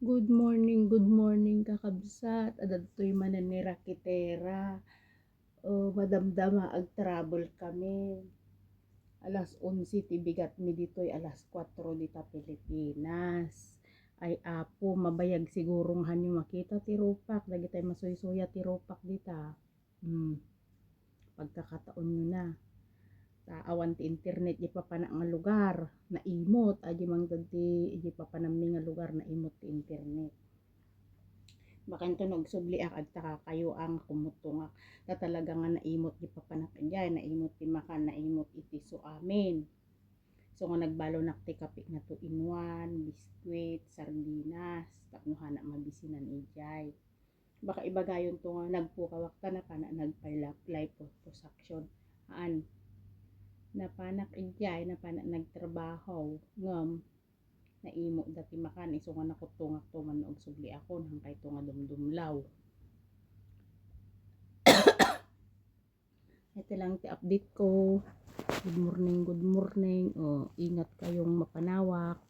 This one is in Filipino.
Good morning kakabsat. Adadtoy manan ni Rakitera. Madamdama ag travel kami. Alas 11 ti bigat mi ditoy alas 4 dita Pilipinas. Ay apo mabayag sigurong hanyo makita ti Rupak. Lagi tayo masuysuya ti Rupak dita. Pagkakataon nyo na. Awan ti internet di pa pana nga lugar na imot aji mangtad ti di pa panami nga lugar na imot ti internet. Bakan tunog subli ak agtaka kayo ang kumutunga na talaga nga naimot di pa panakadya naimot ti makan naimot iti so amin. So nga nagbalo nakti kape nga 2-in-1 biskwit sardinas tapno hana mabisinan ijay. Baka ibagayon to nga nagpukawakta na pana life production aan napanak ijay napanak nagtrabaho ngam naimo dati makan iso nga nakutungak to man og subli ako nang kay to nga dumdumlaw. Ito lang ti update ko. Good morning. Ingat kayong mapanawak.